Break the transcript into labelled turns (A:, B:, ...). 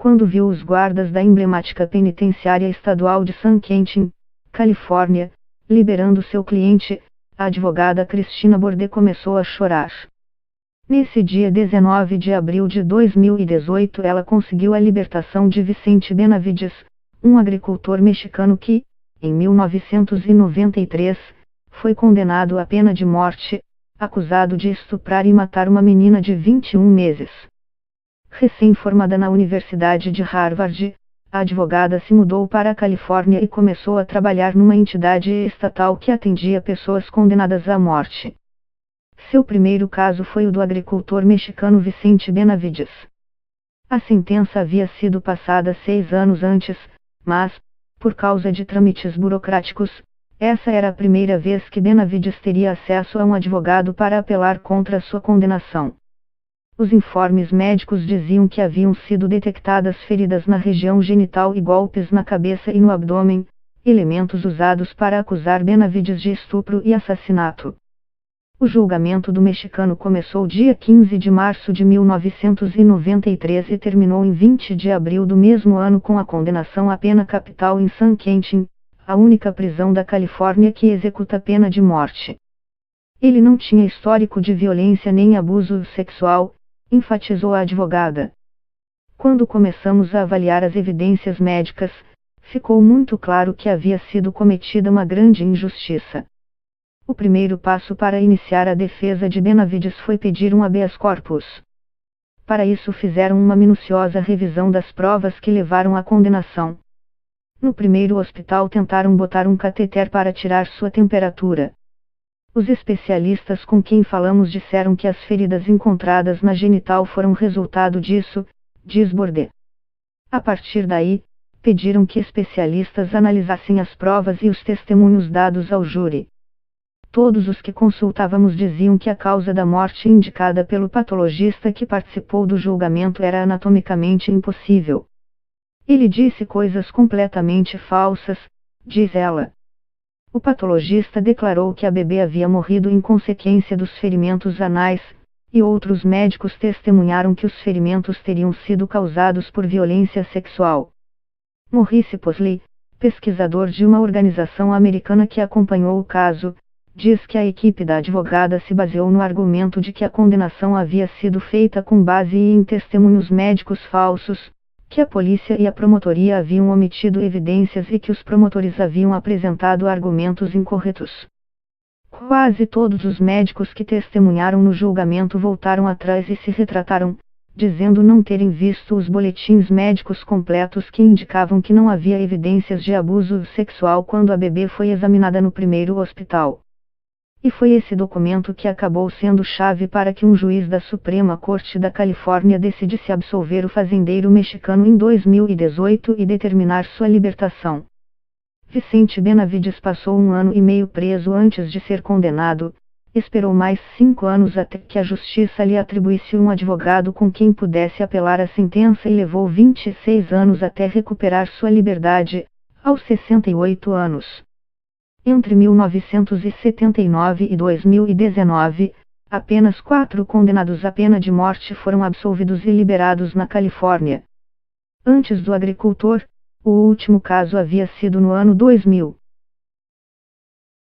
A: quando viu os guardas da emblemática penitenciária estadual de San Quentin, Califórnia, liberando seu cliente, a advogada Cristina Bordet começou a chorar. Nesse dia 19 de abril de 2018 ela conseguiu a libertação de Vicente Benavides, um agricultor mexicano que, em 1993, foi condenado à pena de morte, acusado de estuprar e matar uma menina de 21 meses. Recém-formada na Universidade de Harvard, a advogada se mudou para a Califórnia e começou a trabalhar numa entidade estatal que atendia pessoas condenadas à morte. Seu primeiro caso foi o do agricultor mexicano Vicente Benavides. A sentença havia sido passada 6 anos antes, mas, por causa de trâmites burocráticos, essa era a primeira vez que Benavides teria acesso a um advogado para apelar contra sua condenação. Os informes médicos diziam que haviam sido detectadas feridas na região genital e golpes na cabeça e no abdômen, elementos usados para acusar Benavides de estupro e assassinato. O julgamento do mexicano começou dia 15 de março de 1993 e terminou em 20 de abril do mesmo ano com a condenação à pena capital em San Quentin, a única prisão da Califórnia que executa pena de morte. Ele não tinha histórico de violência nem abuso sexual, enfatizou a advogada. Quando começamos a avaliar as evidências médicas, ficou muito claro que havia sido cometida uma grande injustiça. O primeiro passo para iniciar a defesa de Benavides foi pedir um habeas corpus. Para isso fizeram uma minuciosa revisão das provas que levaram à condenação. No primeiro hospital tentaram botar um cateter para tirar sua temperatura. Os especialistas com quem falamos disseram que as feridas encontradas na genital foram resultado disso, diz Bordet. A partir daí, pediram que especialistas analisassem as provas e os testemunhos dados ao júri. Todos os que consultávamos diziam que a causa da morte indicada pelo patologista que participou do julgamento era anatomicamente impossível. Ele disse coisas completamente falsas, diz ela. O patologista declarou que a bebê havia morrido em consequência dos ferimentos anais, e outros médicos testemunharam que os ferimentos teriam sido causados por violência sexual. Maurice Posley, pesquisador de uma organização americana que acompanhou o caso, diz que a equipe da advogada se baseou no argumento de que a condenação havia sido feita com base em testemunhos médicos falsos, que a polícia e a promotoria haviam omitido evidências e que os promotores haviam apresentado argumentos incorretos. Quase todos os médicos que testemunharam no julgamento voltaram atrás e se retrataram, dizendo não terem visto os boletins médicos completos que indicavam que não havia evidências de abuso sexual quando a bebê foi examinada no primeiro hospital. E foi esse documento que acabou sendo chave para que um juiz da Suprema Corte da Califórnia decidisse absolver o fazendeiro mexicano em 2018 e determinar sua libertação. Vicente Benavides passou 1 ano e meio preso antes de ser condenado, esperou mais 5 anos até que a justiça lhe atribuísse um advogado com quem pudesse apelar a sentença e levou 26 anos até recuperar sua liberdade, aos 68 anos. Entre 1979 e 2019, apenas 4 condenados à pena de morte foram absolvidos e liberados na Califórnia. Antes do agricultor, o último caso havia sido no ano 2000.